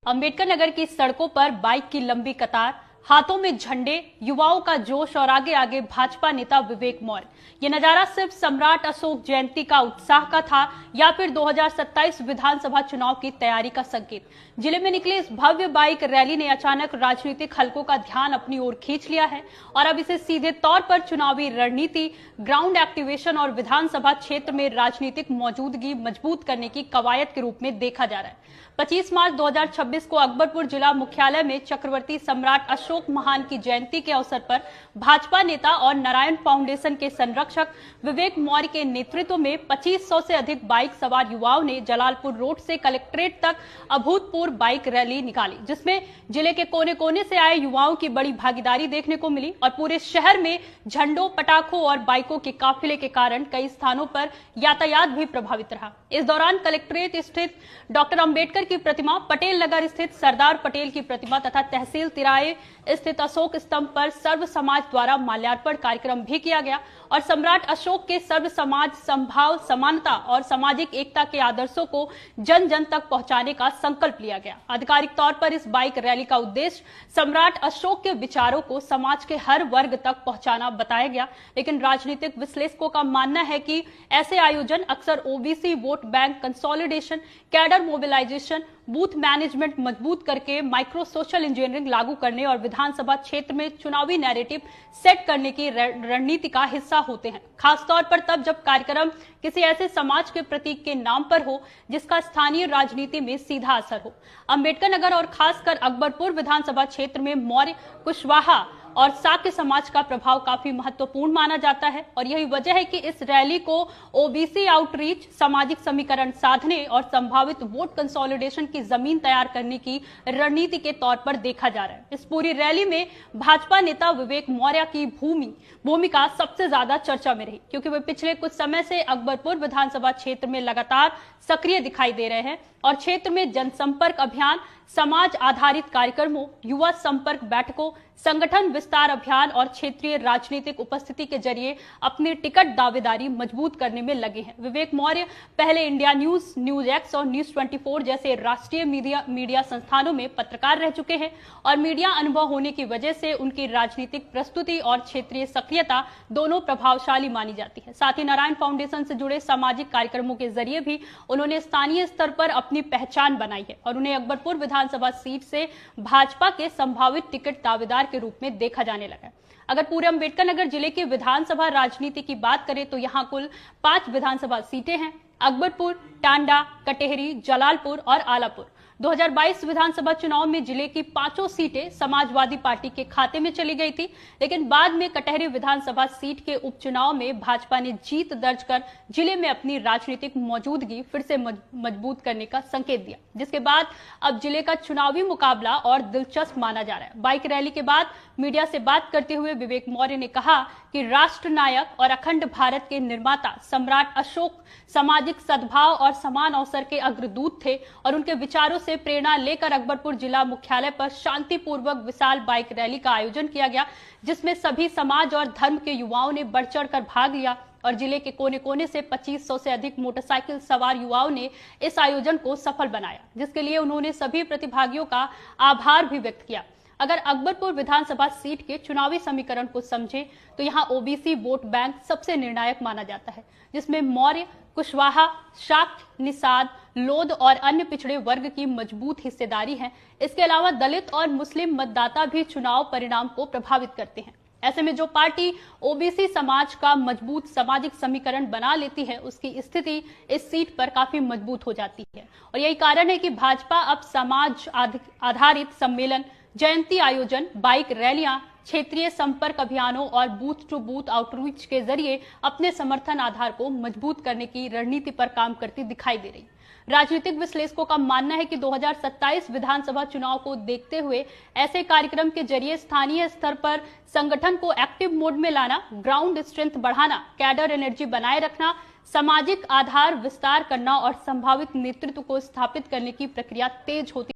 अंबेडकर नगर की सड़कों पर बाइक की लंबी कतार, हाथों में झंडे, युवाओं का जोश और आगे आगे भाजपा नेता विवेक मौर्य। ये नजारा सिर्फ सम्राट अशोक जयंती का उत्साह का था या फिर 2027 विधानसभा चुनाव की तैयारी का संकेत। जिले में निकली इस भव्य बाइक रैली ने अचानक राजनीतिक हलकों का ध्यान अपनी ओर खींच लिया है और अब इसे सीधे तौर पर चुनावी रणनीति, ग्राउंड एक्टिवेशन और विधानसभा क्षेत्र में राजनीतिक मौजूदगी मजबूत करने की कवायद के रूप में देखा जा रहा है। 25 मार्च 2026 को अकबरपुर जिला मुख्यालय में चक्रवर्ती सम्राट अशोक महान की जयंती के अवसर पर भाजपा नेता और नारायण फाउंडेशन के संरक्षक विवेक मौर्य के नेतृत्व में 2500 से अधिक बाइक सवार युवाओं ने जलालपुर रोड से कलेक्ट्रेट तक अभूतपूर्व बाइक रैली निकाली, जिसमें जिले के कोने कोने से आए युवाओं की बड़ी भागीदारी देखने को मिली और पूरे शहर में झंडों, पटाखों और बाइकों के काफिले के कारण कई स्थानों पर यातायात भी प्रभावित रहा। इस दौरान कलेक्ट्रेट स्थित डॉक्टर अंबेडकर की प्रतिमा, पटेल नगर स्थित सरदार पटेल की प्रतिमा तथा तहसील तिराहे स्थित अशोक स्तंभ पर सर्व समाज द्वारा माल्यार्पण कार्यक्रम भी किया गया और सम्राट अशोक के सर्व समाज समभाव, समानता और सामाजिक एकता के आदर्शों को जन जन तक पहुंचाने का संकल्प लिया गया। आधिकारिक तौर पर इस बाइक रैली का उद्देश्य सम्राट अशोक के विचारों को समाज के हर वर्ग तक पहुंचाना बताया गया, लेकिन राजनीतिक विश्लेषकों का मानना है कि ऐसे आयोजन अक्सर OBC vote bank consolidation, cadre mobilisation, booth management मजबूत करके माइक्रो सोशल इंजीनियरिंग लागू करने और विधानसभा क्षेत्र में चुनावी नैरेटिव सेट करने की रणनीति का हिस्सा होते हैं, खासतौर पर तब जब कार्यक्रम किसी ऐसे समाज के प्रतीक के नाम पर हो जिसका स्थानीय राजनीति में सीधा असर हो। अंबेडकर नगर और खासकर अकबरपुर विधानसभा क्षेत्र में मौर्य, कुशवाहा और साक्य समाज का प्रभाव काफी महत्वपूर्ण माना जाता है और यही वजह है कि इस रैली को ओबीसी आउटरीच, सामाजिक समीकरण साधने और संभावित वोट कंसोलिडेशन की जमीन तैयार करने की रणनीति के तौर पर देखा जा रहा है। इस पूरी रैली में भाजपा नेता विवेक मौर्य की भूमिका सबसे ज्यादा चर्चा में रही, क्योंकि वे पिछले कुछ समय से अकबरपुर विधानसभा क्षेत्र में लगातार सक्रिय दिखाई दे रहे हैं और क्षेत्र में जनसंपर्क अभियान, समाज आधारित कार्यक्रमों, युवा संपर्क बैठकों, संगठन विस्तार अभियान और क्षेत्रीय राजनीतिक उपस्थिति के जरिए अपनी टिकट दावेदारी मजबूत करने में लगे हैं। विवेक मौर्य पहले इंडिया न्यूज, न्यूज एक्स और न्यूज 24 जैसे राष्ट्रीय मीडिया संस्थानों में पत्रकार रह चुके हैं और मीडिया अनुभव होने की वजह से उनकी राजनीतिक प्रस्तुति और क्षेत्रीय सक्रियता दोनों प्रभावशाली मानी जाती है। साथ ही नारायण फाउंडेशन से जुड़े सामाजिक कार्यक्रमों के जरिए भी उन्होंने स्थानीय स्तर पर अपनी पहचान बनाई है और उन्हें अकबरपुर विधानसभा सीट से भाजपा के संभावित टिकट दावेदार के रूप में देखा जाने लगा। अगर पूरे अंबेडकर नगर जिले की विधानसभा राजनीति की बात करें तो यहां कुल 5 विधानसभा सीटें हैं: अकबरपुर, टांडा, कटेहरी, जलालपुर और आलापुर। 2022 विधानसभा चुनाव में जिले की 5 सीटें समाजवादी पार्टी के खाते में चली गई थी, लेकिन बाद में कटेहरी विधानसभा सीट के उपचुनाव में भाजपा ने जीत दर्ज कर जिले में अपनी राजनीतिक मौजूदगी फिर से मजबूत करने का संकेत दिया, जिसके बाद अब जिले का चुनावी मुकाबला और दिलचस्प माना जा रहा है। बाइक रैली के बाद मीडिया से बात करते हुए विवेक मौर्य ने कहा कि राष्ट्र नायक और अखंड भारत के निर्माता सम्राट अशोक सामाजिक सद्भाव और समान अवसर के अग्रदूत थे और उनके विचारों से प्रेरणा लेकर अकबरपुर जिला मुख्यालय पर शांतिपूर्वक विशाल बाइक रैली का आयोजन किया गया, जिसमें सभी समाज और धर्म के युवाओं ने बढ़ चढ़कर भाग लिया और जिले के कोने कोने से 2500 से अधिक मोटरसाइकिल सवार युवाओं ने इस आयोजन को सफल बनाया, जिसके लिए उन्होंने सभी प्रतिभागियों का आभार भी व्यक्त किया। अगर अकबरपुर विधानसभा सीट के चुनावी समीकरण को समझे तो यहां ओबीसी वोट बैंक सबसे निर्णायक माना जाता है, जिसमें मौर्य, कुशवाहा, शाक्य, निषाद, लोध और अन्य पिछड़े वर्ग की मजबूत हिस्सेदारी है। इसके अलावा दलित और मुस्लिम मतदाता भी चुनाव परिणाम को प्रभावित करते हैं। ऐसे में जो पार्टी ओबीसी समाज का मजबूत सामाजिक समीकरण बना लेती है, उसकी स्थिति इस सीट पर काफी मजबूत हो जाती है और यही कारण है कि भाजपा अब समाज आधारित सम्मेलन, जयंती आयोजन, बाइक रैलियां, क्षेत्रीय संपर्क अभियानों और बूथ टू बूथ आउटरीच के जरिए अपने समर्थन आधार को मजबूत करने की रणनीति पर काम करती दिखाई दे रही। राजनीतिक विश्लेषकों का मानना है कि 2027 विधानसभा चुनाव को देखते हुए ऐसे कार्यक्रम के जरिए स्थानीय स्तर पर संगठन को एक्टिव मोड में लाना, ग्राउंड स्ट्रेंथ बढ़ाना, कैडर एनर्जी बनाए रखना, सामाजिक आधार विस्तार करना और संभावित नेतृत्व को स्थापित करने की प्रक्रिया तेज होती